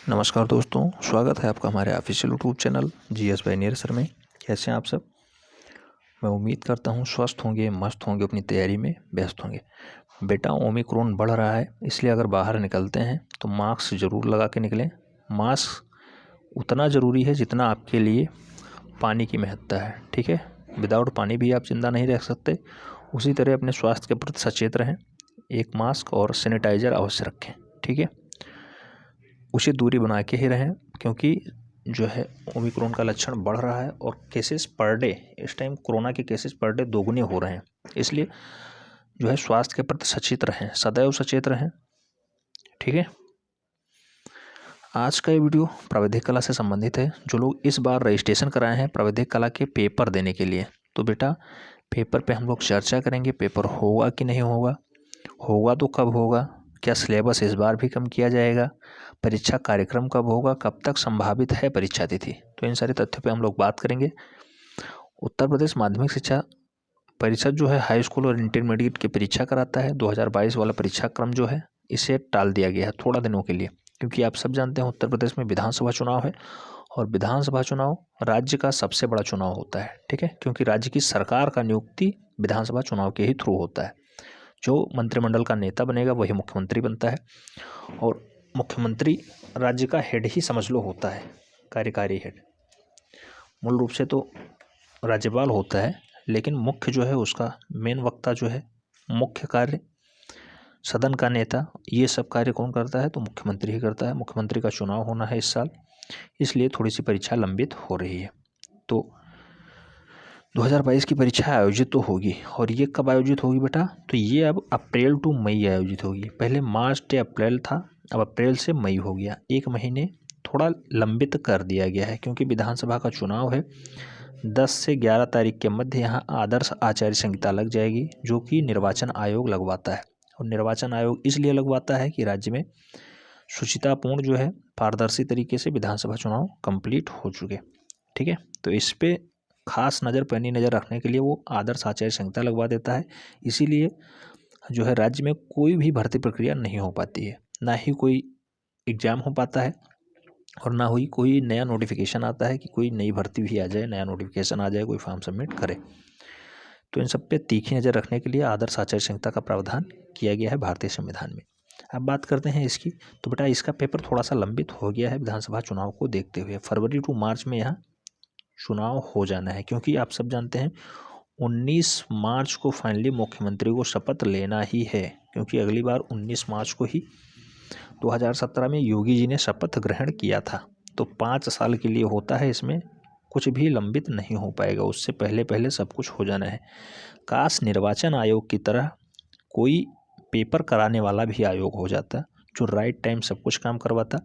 नमस्कार दोस्तों, स्वागत है आपका हमारे official YouTube channel GS bye near sir में। कैसे हैं आप सब? मैं उम्मीद करता हूं स्वस्थ होंगे, मस्त होंगे, अपनी तैयारी में व्यस्त होंगे। बेटा, ओमिक्रॉन बढ़ रहा है, इसलिए अगर बाहर निकलते हैं तो मास्क ज़रूर लगा के निकलें। मास्क उतना ज़रूरी है जितना आपके लिए पानी की महत्ता है, ठीक है। विदाउट पानी भी आप जिंदा नहीं रह सकते। उसी तरह अपने स्वास्थ्य के प्रति सचेत रहें। एक मास्क और सैनिटाइज़र अवश्य रखें, ठीक है। उचित दूरी बना के ही रहें, क्योंकि जो है ओमिक्रॉन का लक्षण बढ़ रहा है और केसेस पर डे, इस टाइम कोरोना के केसेस पर डे दोगुने हो रहे हैं। इसलिए जो है स्वास्थ्य के प्रति सचेत रहें, सदैव सचेत रहें, ठीक है। आज का ये वीडियो प्राविधिक कला से संबंधित है। जो लोग इस बार रजिस्ट्रेशन कराए हैं प्राविधिक कला के पेपर देने के लिए, तो बेटा पेपर पे हम लोग चर्चा करेंगे। पेपर होगा कि नहीं होगा, होगा तो कब होगा, क्या सिलेबस इस बार भी कम किया जाएगा, परीक्षा कार्यक्रम कब होगा, कब तक संभावित है परीक्षा तिथि, तो इन सारे तथ्यों पे हम लोग बात करेंगे। उत्तर प्रदेश माध्यमिक शिक्षा परिषद जो है हाई स्कूल और इंटरमीडिएट की परीक्षा कराता है। 2022 वाला परीक्षा क्रम जो है इसे टाल दिया गया है थोड़ा दिनों के लिए, क्योंकि आप सब जानते हैं उत्तर प्रदेश में विधानसभा चुनाव है और विधानसभा चुनाव राज्य का सबसे बड़ा चुनाव होता है, ठीक है। क्योंकि राज्य की सरकार का नियुक्ति विधानसभा चुनाव के ही थ्रू होता है। जो मंत्रिमंडल का नेता बनेगा वही मुख्यमंत्री बनता है, और मुख्यमंत्री राज्य का हेड ही समझ लो होता है, कार्यकारी हेड। मूल रूप से तो राज्यपाल होता है, लेकिन मुख्य जो है उसका मेन वक्ता जो है, मुख्य कार्य, सदन का नेता, ये सब कार्य कौन करता है? तो मुख्यमंत्री ही करता है। मुख्यमंत्री का चुनाव होना है इस साल, इसलिए थोड़ी सी परीक्षा लंबित हो रही है। तो 2022 की परीक्षा आयोजित तो होगी, और ये कब आयोजित होगी बेटा? तो ये अब अप्रैल टू मई आयोजित होगी। पहले मार्च से अप्रैल था, अब अप्रैल से मई हो गया। एक महीने थोड़ा लंबित कर दिया गया है, क्योंकि विधानसभा का चुनाव है। 10 से 11 तारीख के मध्य यहाँ आदर्श आचार संहिता लग जाएगी, जो कि निर्वाचन आयोग लगवाता है। और निर्वाचन आयोग इसलिए लगवाता है कि राज्य में शुचितापूर्ण जो है पारदर्शी तरीके से विधानसभा चुनाव कंप्लीट हो चुके, ठीक है। तो इस पे खास नज़र, पैनी नज़र रखने के लिए वो आदर्श आचार संहिता लगवा देता है। इसीलिए जो है राज्य में कोई भी भर्ती प्रक्रिया नहीं हो पाती है, ना ही कोई एग्ज़ाम हो पाता है, और ना ही कोई नया नोटिफिकेशन आता है कि कोई नई भर्ती भी आ जाए, नया नोटिफिकेशन आ जाए, कोई फॉर्म सबमिट करे। तो इन सब पे तीखी नज़र रखने के लिए आदर्श आचार संहिता का प्रावधान किया गया है भारतीय संविधान में। अब बात करते हैं इसकी, तो बेटा इसका पेपर थोड़ा सा लंबित हो गया है विधानसभा चुनाव को देखते हुए। फरवरी टू मार्च में यहाँ चुनाव हो जाना है, क्योंकि आप सब जानते हैं 19 मार्च को फाइनली मुख्यमंत्री को शपथ लेना ही है, क्योंकि अगली बार 19 मार्च को ही 2017 में योगी जी ने शपथ ग्रहण किया था। तो 5 साल के लिए होता है, इसमें कुछ भी लंबित नहीं हो पाएगा, उससे पहले पहले सब कुछ हो जाना है। काश निर्वाचन आयोग की तरह कोई पेपर कराने वाला भी आयोग हो जाता, जो राइट टाइम सब कुछ काम करवाता।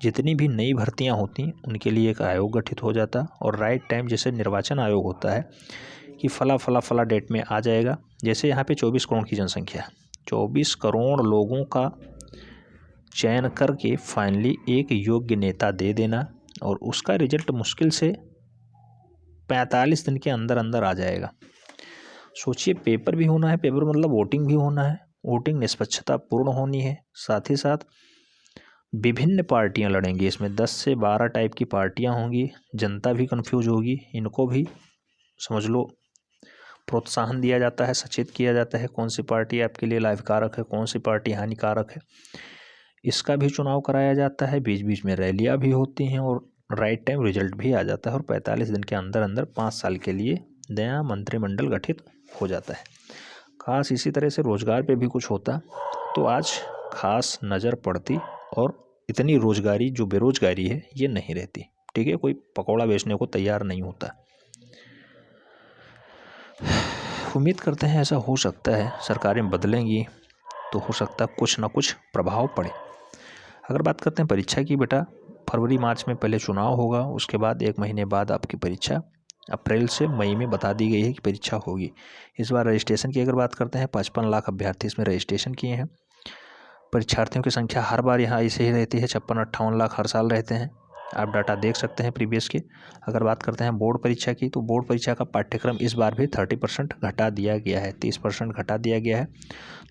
जितनी भी नई भर्तियां होती उनके लिए एक आयोग गठित हो जाता, और राइट टाइम जैसे निर्वाचन आयोग होता है कि फला फला फला डेट में आ जाएगा। जैसे यहाँ पे 24 करोड़ की जनसंख्या, 24 करोड़ लोगों का चयन करके फाइनली एक योग्य नेता दे देना, और उसका रिजल्ट मुश्किल से 45 दिन के अंदर अंदर आ जाएगा। सोचिए, पेपर भी होना है, पेपर मतलब वोटिंग भी होना है, वोटिंग निष्पक्षता पूर्ण होनी है, साथ ही साथ विभिन्न पार्टियां लड़ेंगी इसमें, 10 से 12 टाइप की पार्टियां होंगी। जनता भी कंफ्यूज होगी, इनको भी समझ लो प्रोत्साहन दिया जाता है, सचेत किया जाता है कौन सी पार्टी आपके लिए लाभकारक है, कौन सी पार्टी हानिकारक है। इसका भी चुनाव कराया जाता है, बीच बीच में रैलियाँ भी होती हैं, और राइट टाइम रिजल्ट भी आ जाता है, और 45 दिन के अंदर अंदर 5 साल के लिए नया मंत्रिमंडल गठित हो जाता है। खास इसी तरह से रोजगार पे भी कुछ होता तो आज खास नज़र पड़ती, और इतनी रोजगारी जो बेरोजगारी है ये नहीं रहती, ठीक है। कोई पकौड़ा बेचने को तैयार नहीं होता। उम्मीद करते हैं ऐसा हो सकता है, सरकारें बदलेंगी तो हो सकता है कुछ ना कुछ प्रभाव पड़े। अगर बात करते हैं परीक्षा की बेटा, फरवरी मार्च में पहले चुनाव होगा, उसके बाद 1 महीने बाद आपकी परीक्षा अप्रैल से मई में बता दी गई है कि परीक्षा होगी। इस बार रजिस्ट्रेशन की अगर बात करते हैं, 55 लाख अभ्यर्थी इसमें रजिस्ट्रेशन किए हैं। परीक्षार्थियों की संख्या हर बार यहाँ ऐसे ही रहती है, 56-58 लाख हर साल रहते हैं। आप डाटा देख सकते हैं प्रीवियस के। अगर बात करते हैं बोर्ड परीक्षा की, तो बोर्ड परीक्षा का पाठ्यक्रम इस बार भी 30% घटा दिया गया है, 30% घटा दिया गया है।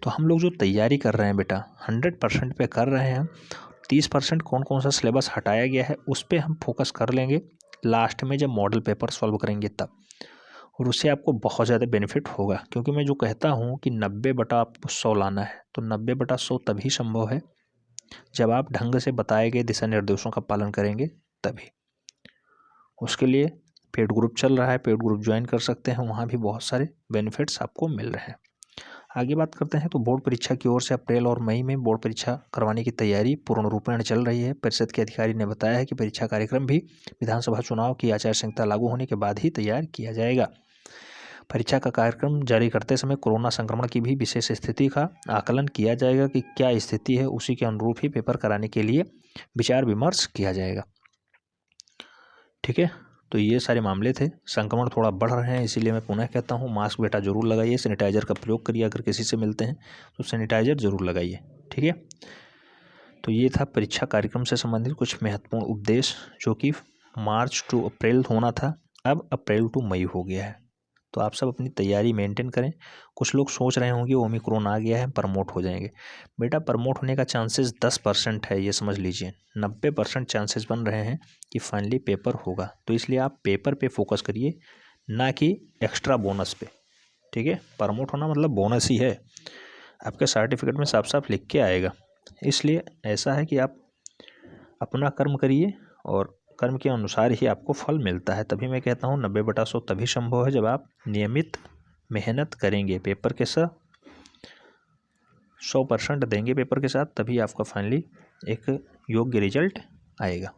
तो हम लोग जो तैयारी कर रहे हैं बेटा, 100% पे कर रहे हैं। 30% कौन कौन सा सिलेबस हटाया गया है उस पर हम फोकस कर लेंगे लास्ट में जब मॉडल पेपर सॉल्व करेंगे तब, और उससे आपको बहुत ज़्यादा बेनिफिट होगा। क्योंकि मैं जो कहता हूँ कि 90/100 लाना है, तो 90/100 तभी संभव है जब आप ढंग से बताए गए दिशा निर्देशों का पालन करेंगे तभी। उसके लिए पेड ग्रुप चल रहा है, पेड ग्रुप ज्वाइन कर सकते हैं, वहाँ भी बहुत सारे बेनिफिट्स आपको मिल रहे हैं। आगे बात करते हैं तो बोर्ड परीक्षा की ओर से अप्रैल और मई में बोर्ड परीक्षा करवाने की तैयारी पूर्ण रूपेण चल रही है। परिषद के अधिकारी ने बताया है कि परीक्षा कार्यक्रम भी विधानसभा चुनाव की आचार संहिता लागू होने के बाद ही तैयार किया जाएगा। परीक्षा का कार्यक्रम जारी करते समय कोरोना संक्रमण की भी विशेष स्थिति का आकलन किया जाएगा कि क्या स्थिति है, उसी के अनुरूप ही पेपर कराने के लिए विचार विमर्श किया जाएगा। ठीक है, तो ये सारे मामले थे। संक्रमण थोड़ा बढ़ रहे हैं, इसीलिए मैं पुनः कहता हूँ मास्क बेटा जरूर लगाइए, सैनिटाइजर का प्रयोग करिए, अगर किसी से मिलते हैं तो सैनिटाइजर जरूर लगाइए। ठीक है, तो ये था परीक्षा कार्यक्रम से संबंधित कुछ महत्वपूर्ण उपदेश जो कि मार्च टू अप्रैल होना था, अब अप्रैल टू मई हो गया है। तो आप सब अपनी तैयारी मेंटेन करें। कुछ लोग सोच रहे होंगे ओमिक्रॉन आ गया है प्रमोट हो जाएंगे। बेटा प्रमोट होने का चांसेस 10% है, ये समझ लीजिए। 90% चांसेस बन रहे हैं कि फाइनली पेपर होगा। तो इसलिए आप पेपर पे फोकस करिए, ना कि एक्स्ट्रा बोनस पे। ठीक है, प्रमोट होना मतलब बोनस ही है, आपके सर्टिफिकेट में साफ साफ लिख के आएगा। इसलिए ऐसा है कि आप अपना कर्म करिए और कर्म के अनुसार ही आपको फल मिलता है। तभी मैं कहता हूँ 90/100 तभी संभव है जब आप नियमित मेहनत करेंगे, पेपर के साथ 100% देंगे पेपर के साथ, तभी आपका फाइनली एक योग्य रिजल्ट आएगा।